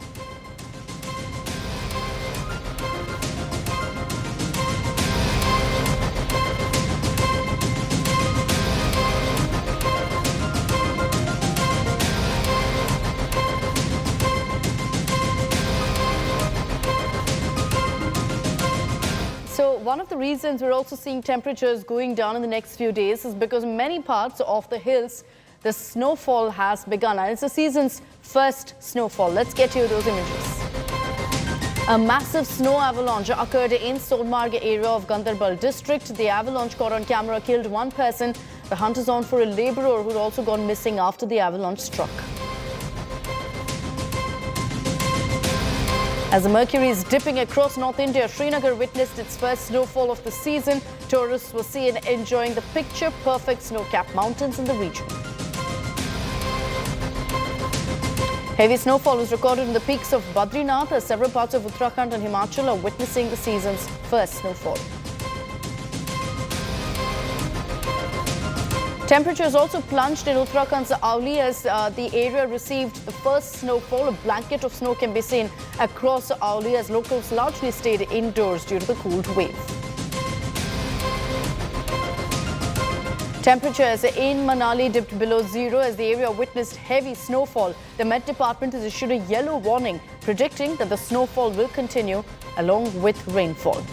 One of the reasons we're also seeing temperatures going down in the next few days is because many parts of the hills, the snowfall has begun, and it's the season's first snowfall. Let's get you those images. A massive snow avalanche occurred in Sonmarg area of Gandarbal district. The avalanche caught on camera killed one person. The hunt is on for a labourer who had also gone missing after the avalanche struck. As the mercury is dipping across North India, Srinagar witnessed its first snowfall of the season. Tourists were seen enjoying the picture-perfect snow-capped mountains in the region. Heavy snowfall was recorded in the peaks of Badrinath as several parts of Uttarakhand and Himachal are witnessing the season's first snowfall. Temperatures also plunged in Uttarakhand's Auli as the area received the first snowfall. A blanket of snow can be seen across Auli as locals largely stayed indoors due to the cold wave. Temperatures in Manali dipped below zero as the area witnessed heavy snowfall. The Met Department has issued a yellow warning, predicting that the snowfall will continue along with rainfall.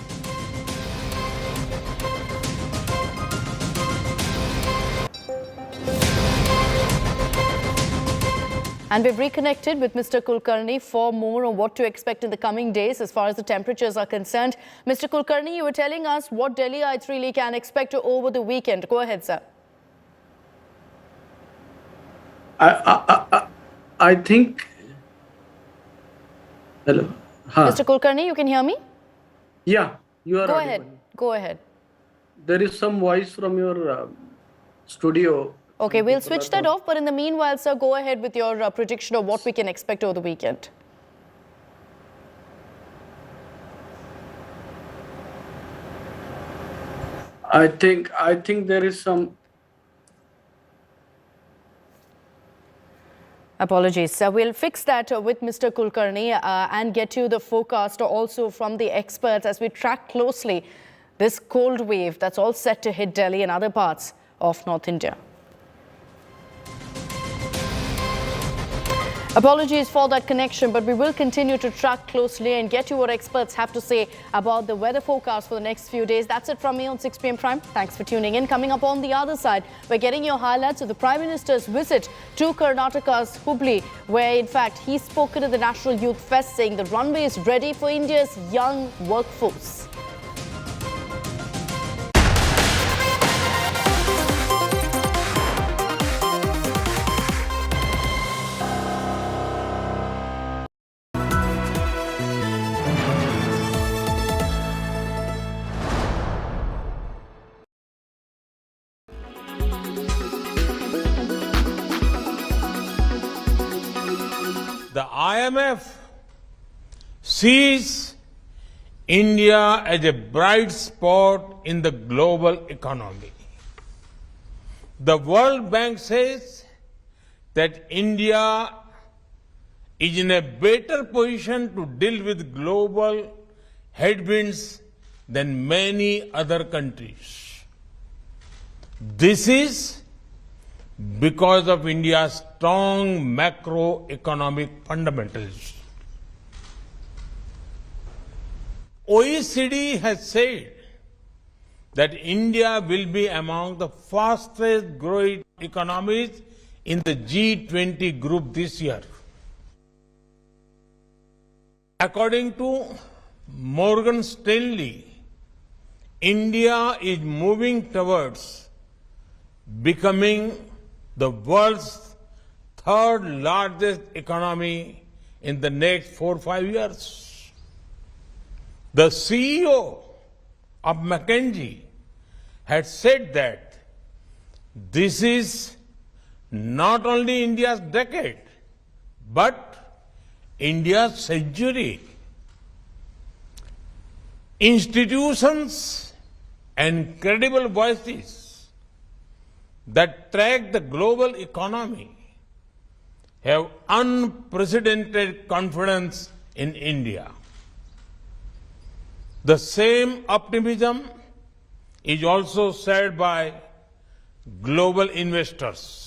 And we've reconnected with Mr. Kulkarni for more on what to expect in the coming days as far as the temperatures are concerned. Mr. Kulkarni, you were telling us what Delhiites really can expect over the weekend. Go ahead, sir. I think... Hello. Mr. Kulkarni, you can hear me? Yeah, you are Go audible. ahead. Go ahead. There is some voice from your studio. Okay, we'll switch that off. But in the meanwhile, sir, go ahead with your prediction of what we can expect over the weekend. I think there is some... Apologies. We'll fix that with Mr. Kulkarni and get you the forecast also from the experts as we track closely this cold wave that's all set to hit Delhi and other parts of North India. Apologies for that connection, but we will continue to track closely and get you what experts have to say about the weather forecast for the next few days. That's it from me on 6 p.m. Prime. Thanks for tuning in. Coming up on the other side, we're getting your highlights of the Prime Minister's visit to Karnataka's Hubli, where in fact he's spoken at the National Youth Fest saying the runway is ready for India's young workforce. The IMF sees India as a bright spot in the global economy. The World Bank says that India is in a better position to deal with global headwinds than many other countries. This is because of India's strong macroeconomic fundamentals. OECD has said that India will be among the fastest growing economies in the G20 group this year. According to Morgan Stanley, India is moving towards becoming the world's third largest economy in the next 4 or 5 years. The CEO of McKinsey had said that this is not only India's decade, but India's century. Institutions and credible voices that track the global economy have unprecedented confidence in India. The same optimism is also shared by global investors.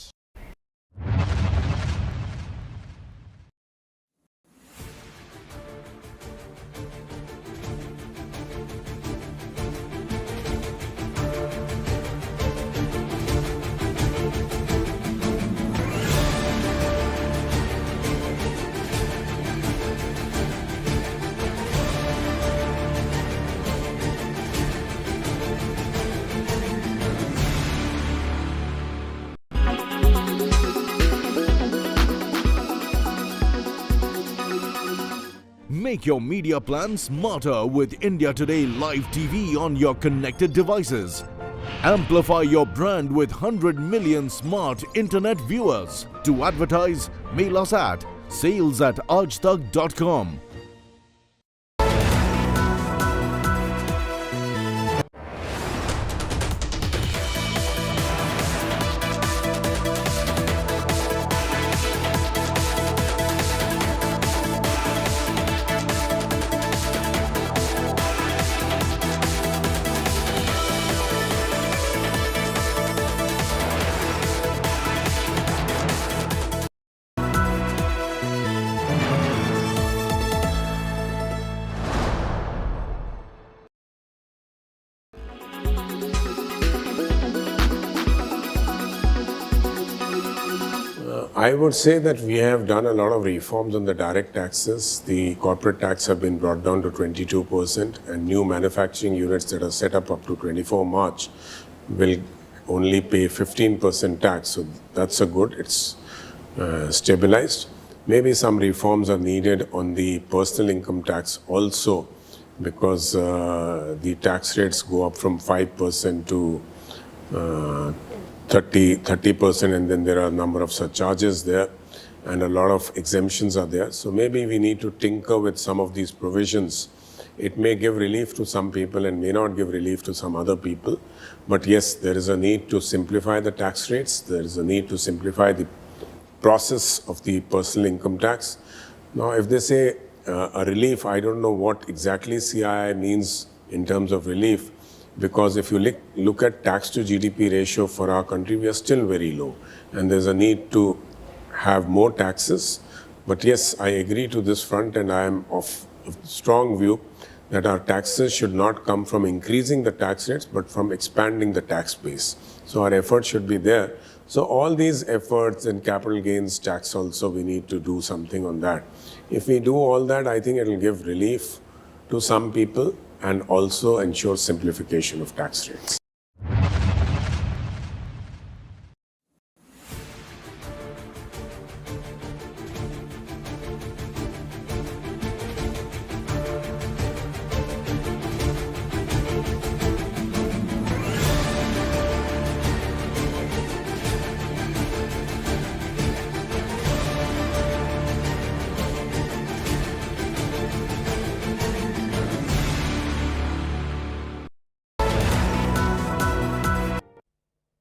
Make your media plan smarter with India Today Live TV on your connected devices. Amplify your brand with 100 million smart internet viewers. To advertise, mail us at sales@aajtak.com. I would say that we have done a lot of reforms on the direct taxes. The corporate tax have been brought down to 22%, and new manufacturing units that are set up to 24 March will only pay 15% tax. So that's a good, it's stabilized. Maybe some reforms are needed on the personal income tax also, because the tax rates go up from 5% to 30%, and then there are a number of surcharges there, and a lot of exemptions are there. So maybe we need to tinker with some of these provisions. It may give relief to some people and may not give relief to some other people. But yes, there is a need to simplify the tax rates. There is a need to simplify the process of the personal income tax. Now, if they say a relief, I don't know what exactly CII means in terms of relief. Because if you look at tax to GDP ratio for our country, we are still very low. And there's a need to have more taxes. But yes, I agree to this front, and I am of a strong view that our taxes should not come from increasing the tax rates, but from expanding the tax base. So our effort should be there. So all these efforts and capital gains tax also, we need to do something on that. If we do all that, I think it will give relief to some people and also ensure simplification of tax rates.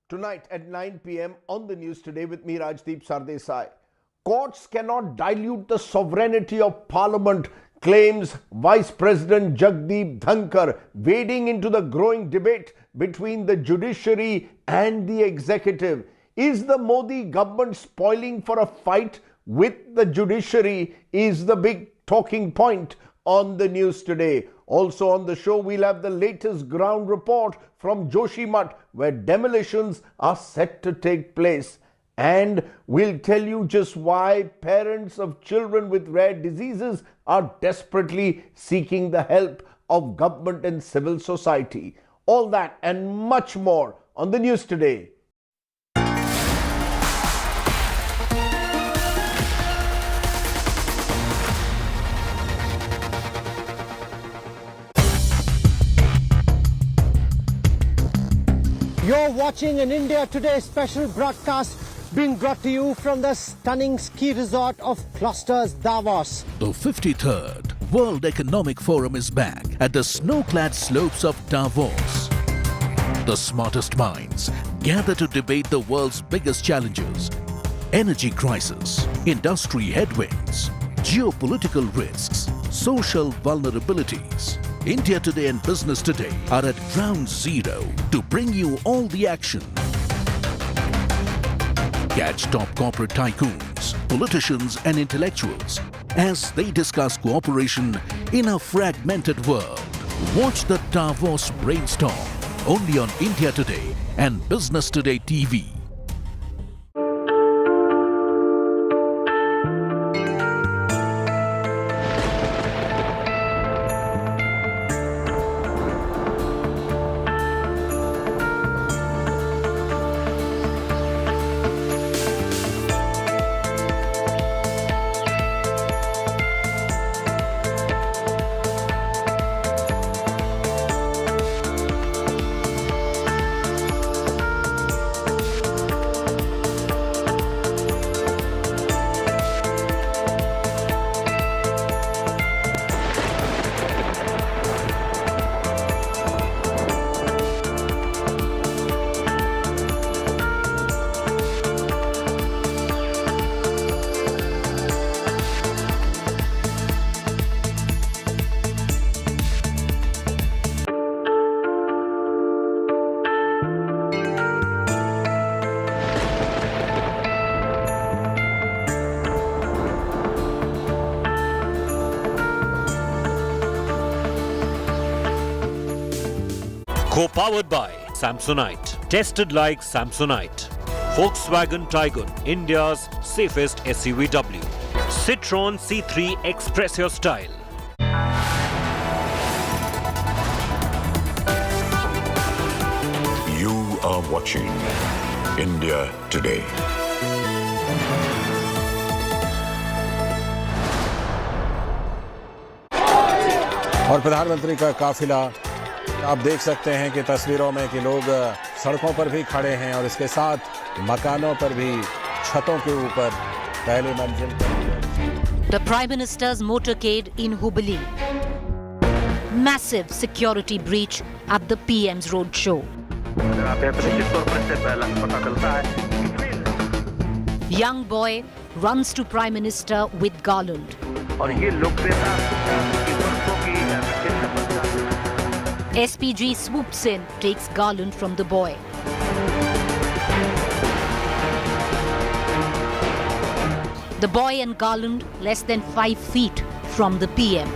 Tonight at 9 p.m. on the news today with me, Rajdeep Sardesai. Courts cannot dilute the sovereignty of Parliament, claims Vice President Jagdeep Dhankar, wading into the growing debate between the judiciary and the executive. Is the Modi government spoiling for a fight with the judiciary? Is the big talking point on the news today. Also on the show, we'll have the latest ground report from Joshimath, where demolitions are set to take place. And we'll tell you just why parents of children with rare diseases are desperately seeking the help of government and civil society. All that and much more on the news today. You're watching an India Today special broadcast being brought to you from the stunning ski resort of Clusters, Davos. The 53rd World Economic Forum is back at the snow-clad slopes of Davos. The smartest minds gather to debate the world's biggest challenges: energy crisis, industry headwinds, geopolitical risks, social vulnerabilities. India Today and Business Today are at ground zero to bring you all the action. Catch top corporate tycoons, politicians and intellectuals as they discuss cooperation in a fragmented world. Watch the Davos brainstorm only on India Today and Business Today TV. Co-powered by Samsonite. Tested like Samsonite. Volkswagen Tiguan, India's safest SUVW. Citroën C3 Express your style. You are watching India Today. और प्रधानमंत्री का काफिला आप देख सकते हैं कि तस्वीरों में कि लोग सड़कों पर भी खड़े हैं और इसके साथ मकानों पर भी, छतों के ऊपर पहली मंजिल पर। The Prime Minister's motorcade in Hubli. Massive security breach at the PM's roadshow. Young boy runs to Prime Minister with garland. SPG swoops in, takes garland from the boy. The boy and garland less than 5 feet from the PM.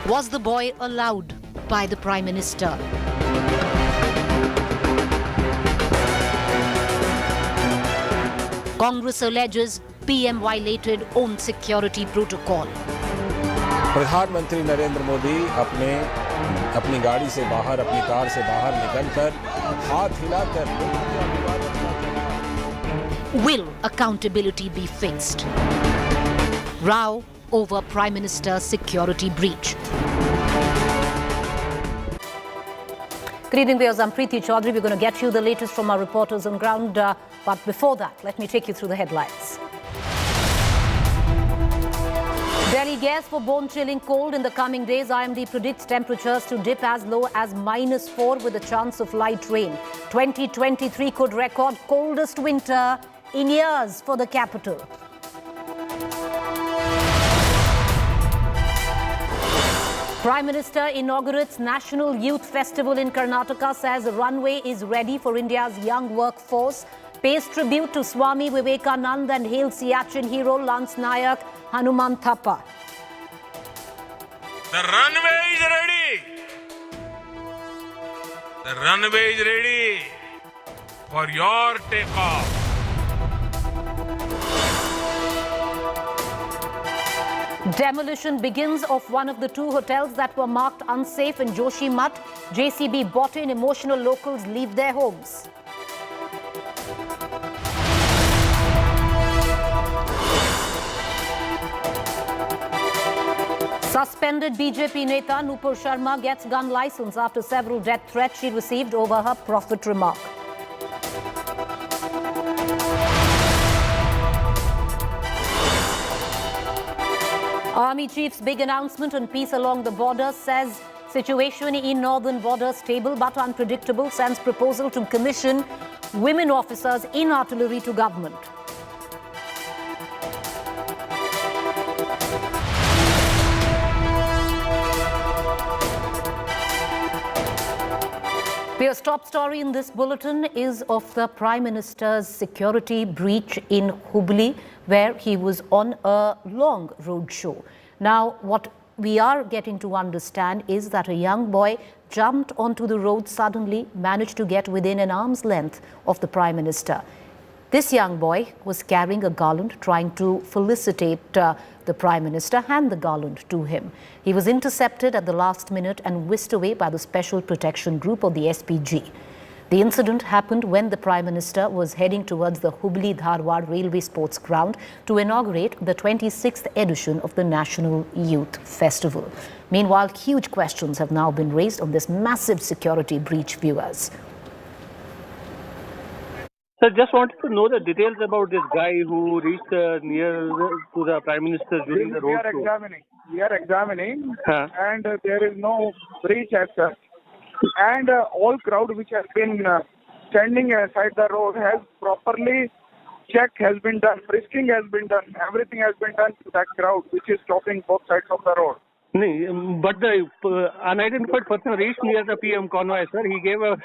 Was the boy allowed by the Prime Minister? Congress alleges PM violated own security protocol. प्रधानमंत्री नरेंद्र मोदी अपनी गाड़ी से बाहर, अपनी car से बाहर निकलकर हाथ हिलाकर Will accountability be fixed? Row over Prime Minister's security breach. Good evening, viewers. I'm Preeti Chaudhary. We're going to get you the latest from our reporters on ground. But before that, let me take you through the headlines. Delhi gears for bone-chilling cold in the coming days. IMD predicts temperatures to dip as low as -4 with a chance of light rain. 2023 could record coldest winter in years for the capital. Prime Minister inaugurates National Youth Festival in Karnataka, says runway is ready for India's young workforce. Pays tribute to Swami Vivekananda and hails Siachen hero Lance Nayak Hanuman Thappa. The runway is ready. The runway is ready for your takeoff. Demolition begins of one of the 2 hotels that were marked unsafe in Joshimath. JCB bought in, emotional locals leave their homes. Suspended BJP Neta Nupur Sharma gets gun license after several death threats she received over her prophet remark. Army chief's big announcement on peace along the border, says situation in northern border stable but unpredictable, sends proposal to commission women officers in artillery to government. The top story in this bulletin is of the Prime Minister's security breach in Hubli, where he was on a long roadshow. Now, what we are getting to understand is that a young boy jumped onto the road suddenly, managed to get within an arm's length of the Prime Minister. This young boy was carrying a garland, trying to felicitate the Prime Minister, hand the garland to him. He was intercepted at the last minute and whisked away by the Special Protection Group, or the SPG. The incident happened when the Prime Minister was heading towards the Hubli-Dharwad Railway Sports Ground to inaugurate the 26th edition of the National Youth Festival. Meanwhile, huge questions have now been raised on this massive security breach, viewers. Sir, just wanted to know the details about this guy who reached near to the Prime Minister during the road show. We are examining, and there is no breach as such. And all crowd which has been standing aside the road has properly checked, has been done, frisking has been done, everything has been done to that crowd which is stopping both sides of the road. But the unidentified person reached near the PM convoy, sir. He gave a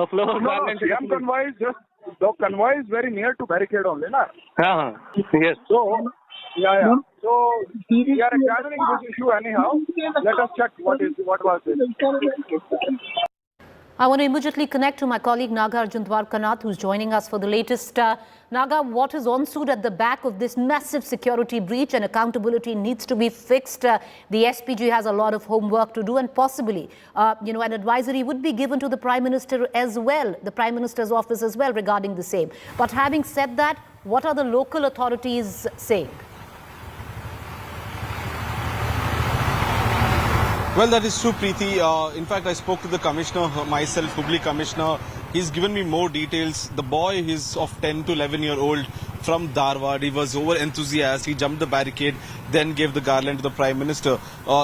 flower garland. PM convoy is just, the convoy is very near to barricade only, na? Yes. So Yeah. So we are examining this issue anyhow. Let us check what was it. I want to immediately connect to my colleague Naga Arjun Dwarkanath, who's joining us for the latest. Naga, what is ensued at the back of this massive security breach, and accountability needs to be fixed? The SPG has a lot of homework to do, and possibly, an advisory would be given to the Prime Minister as well, the Prime Minister's office as well, regarding the same. But having said that, what are the local authorities saying? Well, that is true, Preeti. In fact, I spoke to the commissioner myself, Hubli commissioner. He's given me more details. The boy is of 10 to 11-year-old from Dharwad. He was over enthusiastic. He jumped the barricade, then gave the garland to the Prime Minister.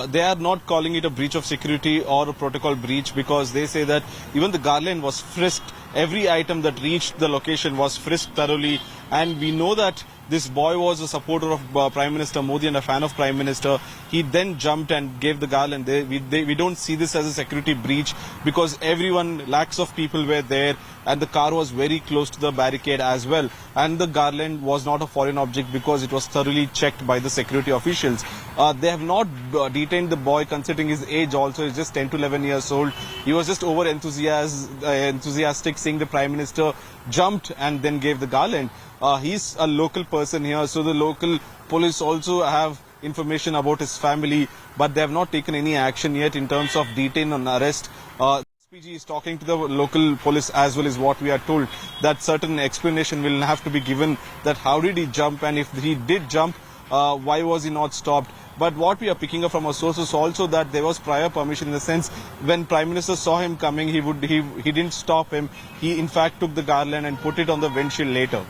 They are not calling it a breach of security or a protocol breach, because they say that even the garland was frisked. Every item that reached the location was frisked thoroughly. And we know that this boy was a supporter of Prime Minister Modi and a fan of Prime Minister. He then jumped and gave the garland. We don't see this as a security breach, because lakhs of people were there, and the car was very close to the barricade as well. And the garland was not a foreign object, because it was thoroughly checked by the security officials. They have not detained the boy, considering his age also. He's just 10 to 11 years old. He was just over enthusiastic, seeing the Prime Minister jumped and then gave the garland. He's a local person here, so the local police also have information about his family, but they have not taken any action yet in terms of detain and arrest. SPG is talking to the local police as well, is what we are told, that certain explanation will have to be given, that how did he jump, and if he did jump, why was he not stopped. But what we are picking up from our sources also, that there was prior permission, in the sense when Prime Minister saw him coming, he didn't stop him. He in fact took the garland and put it on the windshield later.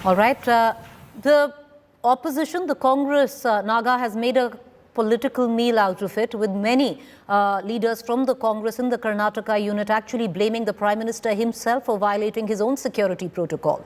All right. The opposition, the Congress, Naga, has made a political meal out of it, with many leaders from the Congress in the Karnataka unit actually blaming the Prime Minister himself for violating his own security protocol.